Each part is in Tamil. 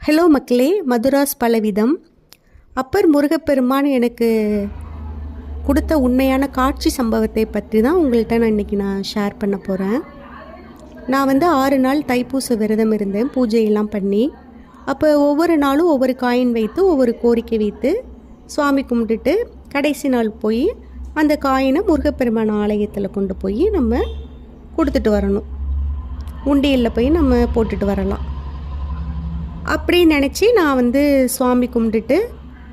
ஹலோ மக்களே, மதுராஸ் பலவிதம். அப்பர் முருகப்பெருமான் எனக்கு கொடுத்த உண்மையான காட்சி சம்பவத்தை பற்றி தான் உங்கள்கிட்ட நான் ஷேர் பண்ண போகிறேன். நான் 6 நாள் தைப்பூச விரதம் இருந்தேன், பூஜையெல்லாம் பண்ணி. அப்போ ஒவ்வொரு நாளும் ஒவ்வொரு காயின் வைத்து ஒவ்வொரு கோரிக்கை வைத்து சுவாமி கும்பிட்டுட்டு கடைசி நாள் போய் அந்த காயினை முருகப்பெருமான் ஆலயத்தில் கொண்டு போய் நம்ம கொடுத்துட்டு வரணும். உண்டியலில் போய் நம்ம போட்டுட்டு வரலாம் அப்படின்னு நினச்சி நான் சுவாமி கும்பிட்டுட்டு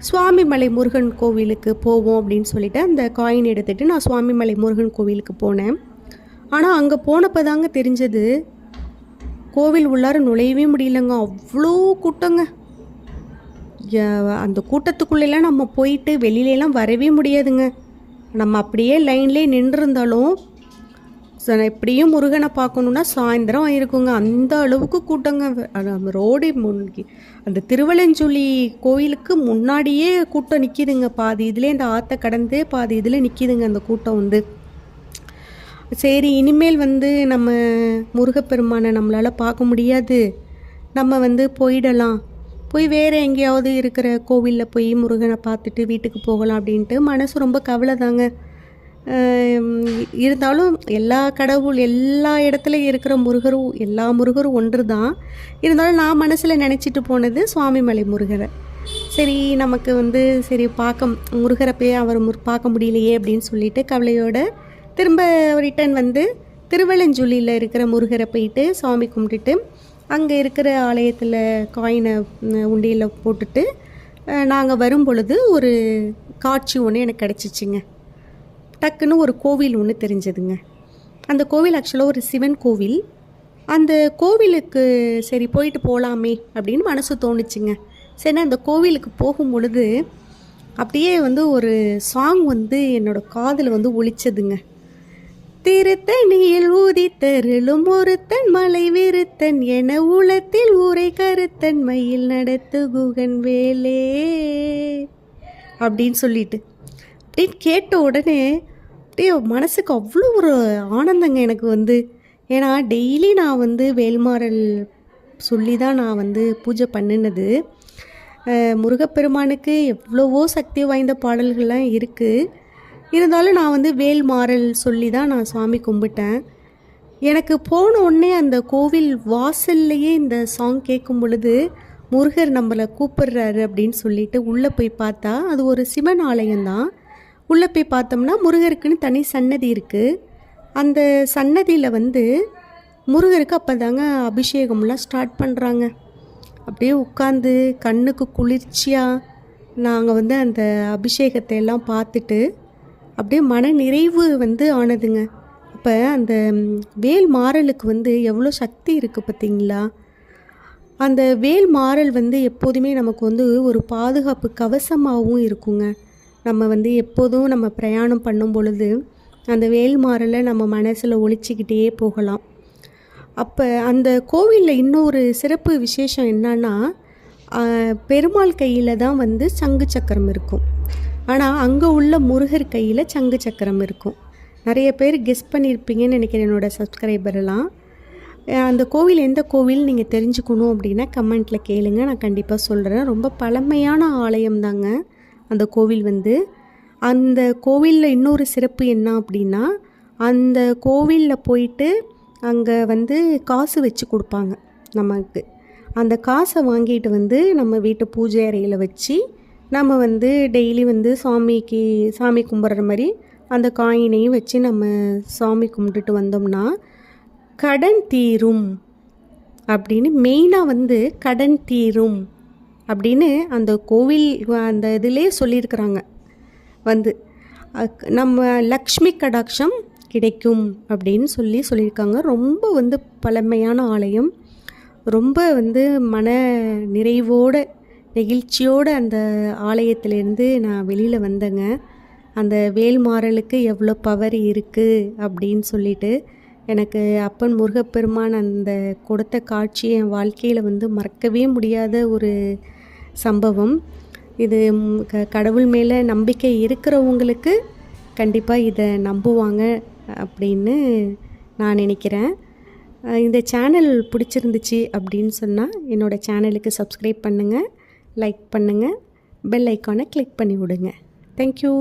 சுவாமிமலை முருகன் கோவிலுக்கு போவோம் அப்படின்னு சொல்லிட்டு அந்த காயின் எடுத்துகிட்டு நான் சுவாமிமலை முருகன் கோவிலுக்கு போனேன். ஆனால் அங்கே போனப்போ தாங்க தெரிஞ்சது, கோவில் உள்ளார நுழையவே முடியலங்க, அவ்வளோ கூட்டங்க. அந்த கூட்டத்துக்குள்ளெல்லாம் நம்ம போயிட்டு வெளியிலலாம் வரவே முடியாதுங்க. நம்ம அப்படியே லைன்லேயே நின்றுருந்தாலும் எப்படியும் முருகனை பார்க்கணுன்னா சாயந்தரம் ஆயிருக்குங்க, அந்த அளவுக்கு கூட்டங்க. நம்ம ரோடே அந்த திருவலஞ்சுழி கோயிலுக்கு முன்னாடியே கூட்டம் நிற்கிதுங்க. பாதி இதிலே இந்த ஆற்றை கடந்து பாதி இதில் நிற்கிதுங்க அந்த கூட்டம். சரி, இனிமேல் நம்ம முருகப்பெருமானை நம்மளால் பார்க்க முடியாது, நம்ம போயிடலாம், போய் வேறு எங்கேயாவது இருக்கிற கோவிலில் போய் முருகனை பார்த்துட்டு வீட்டுக்கு போகலாம் அப்படின்ட்டு மனசு ரொம்ப கவலை தாங்க. இருந்தாலும் எல்லா இடத்துலையும் இருக்கிற எல்லா முருகரும் ஒன்று தான். இருந்தாலும் நான் மனசில் நினச்சிட்டு போனது சுவாமிமலை முருகரை. சரி, நமக்கு சரி முருகரை போய் அவர் பார்க்க முடியலையே அப்படின்னு சொல்லிட்டு கவலையோடு திரும்ப ரிட்டன் திருவலஞ்சுழியில் இருக்கிற முருகரை போயிட்டு சாமி கும்பிட்டுட்டு அங்கே இருக்கிற ஆலயத்தில் காயினை உண்டியில் போட்டுட்டு நாங்கள் வரும் பொழுது ஒரு காட்சி ஒன்று எனக்கு கிடச்சிச்சிங்க. டக்குன்னு ஒரு கோவில் ஒன்று தெரிஞ்சதுங்க. அந்த கோவில் ஆக்சுவலாக ஒரு சிவன் கோவில். அந்த கோவிலுக்கு சரி போயிட்டு போகலாமே அப்படின்னு மனசு தோணுச்சுங்க. சரி, அந்த கோவிலுக்கு போகும் பொழுது அப்படியே ஒரு சாங் என்னோடய காதில் ஒலிச்சதுங்க. திருத்தணியில் ஊதித்தருளும் ஒருத்தன் மலை விருத்தன் என உளத்தில் ஊரை கருத்தன் மயில் நடத்து குகன் வேலே அப்படின்னு சொல்லிட்டு அப்படின்னு கேட்ட உடனே அப்படியே மனசுக்கு அவ்வளோ ஒரு ஆனந்தங்க எனக்கு. ஏன்னா டெய்லி நான் வேல்மாறல் சொல்லி தான் நான் பூஜை பண்ணினது. முருகப்பெருமானுக்கு எவ்வளவோ சக்தி வாய்ந்த பாடல்கள்லாம் இருக்குது. இருந்தாலும் நான் வேல்மாறல் சொல்லி தான் நான் சாமி கும்பிட்டேன். எனக்கு போன உடனே அந்த கோவில் வாசல்லையே இந்த சாங் கேட்கும் பொழுது முருகர் நம்மளை கூப்பிடுறாரு அப்படின்னு சொல்லிட்டு உள்ளே போய் பார்த்தா அது ஒரு சிவன் ஆலயம்தான். உள்ளே போய் பார்த்தோம்னா முருகருக்குன்னு தனி சன்னதி இருக்குது. அந்த சன்னதியில் முருகருக்கு அப்போ தாங்க அபிஷேகம்லாம் ஸ்டார்ட் பண்ணுறாங்க. அப்படியே உட்காந்து கண்ணுக்கு குளிர்ச்சியாக நாங்கள் அந்த அபிஷேகத்தை எல்லாம் பார்த்துட்டு அப்படியே மன நிறைவு ஆனதுங்க. அப்போ அந்த வேல் மாறலுக்கு எவ்வளோ சக்தி இருக்குது பார்த்தீங்களா. அந்த வேல் மாறல் எப்போதுமே நமக்கு ஒரு பாதுகாப்பு கவசமாகவும் இருக்குங்க. நம்ம எப்போதும் நம்ம பிரயாணம் பண்ணும் பொழுது அந்த வேல் மாறலை நம்ம மனசில் ஒழிச்சிக்கிட்டே போகலாம். அப்போ அந்த கோவிலில் இன்னொரு சிறப்பு விசேஷம் என்னன்னா, பெருமாள் கையில் தான் சங்கு சக்கரம் இருக்கும். ஆனால் அங்கே உள்ள முருகர் கையில் சங்கு சக்கரம் இருக்கும். நிறைய பேர் கெஸ் பண்ணியிருப்பீங்கன்னு நினைக்கிறேன் என்னோடய சப்ஸ்கிரைபரெல்லாம். அந்த கோவில் எந்த கோவில் நீங்கள் தெரிஞ்சுக்கணும் அப்படின்னா கமெண்ட்டில் கேளுங்க, நான் கண்டிப்பாக சொல்கிறேன். ரொம்ப பழமையான ஆலயம் தாங்க அந்த கோவில். அந்த கோவிலில் இன்னொரு சிறப்பு என்ன அப்படின்னா, அந்த கோவிலில் போயிட்டு அங்கே காசு வச்சு கொடுப்பாங்க நமக்கு. அந்த காசை வாங்கிட்டு நம்ம வீட்டு பூஜை அறையில் வச்சு நம்ம டெய்லி சாமி கும்பிட்ற மாதிரி அந்த காயினையும் வச்சு நம்ம சாமி கும்பிட்டுட்டு வந்தோம்னா கடன் தீரும் அப்படின்னு, மெயினாக கடன் தீரும் அப்படின்னு அந்த கோவில் அந்த இதிலே சொல்லியிருக்கிறாங்க. நம்ம லக்ஷ்மி கடாட்சம் கிடைக்கும் அப்படின்னு சொல்லியிருக்காங்க. ரொம்ப பழமையான ஆலயம். ரொம்ப மன நிறைவோடு நெகிழ்ச்சியோடு அந்த ஆலயத்திலேருந்து நான் வெளியில் வந்தேங்க. அந்த வேல்மாறலுக்கு எவ்வளோ பவர் இருக்குது அப்படின்னு சொல்லிட்டு எனக்கு அப்பன் முருகப்பெருமான் அந்த கொடுத்த காட்சி என் வாழ்க்கையில் மறக்கவே முடியாத ஒரு சம்பவம். இது கடவுள் மேலே நம்பிக்கை இருக்கிறவங்களுக்கு கண்டிப்பாக இதை நம்புவாங்க அப்படின்னு நான் நினைக்கிறேன். இந்த சேனல் பிடிச்சிருந்துச்சு அப்படின்னு சொன்னால் என்னோடய சேனலுக்கு சப்ஸ்கிரைப் பண்ணுங்கள், லைக் பண்ணுங்கள், பெல் ஐக்கானை கிளிக் பண்ணி விடுங்க. தேங்க்யூ.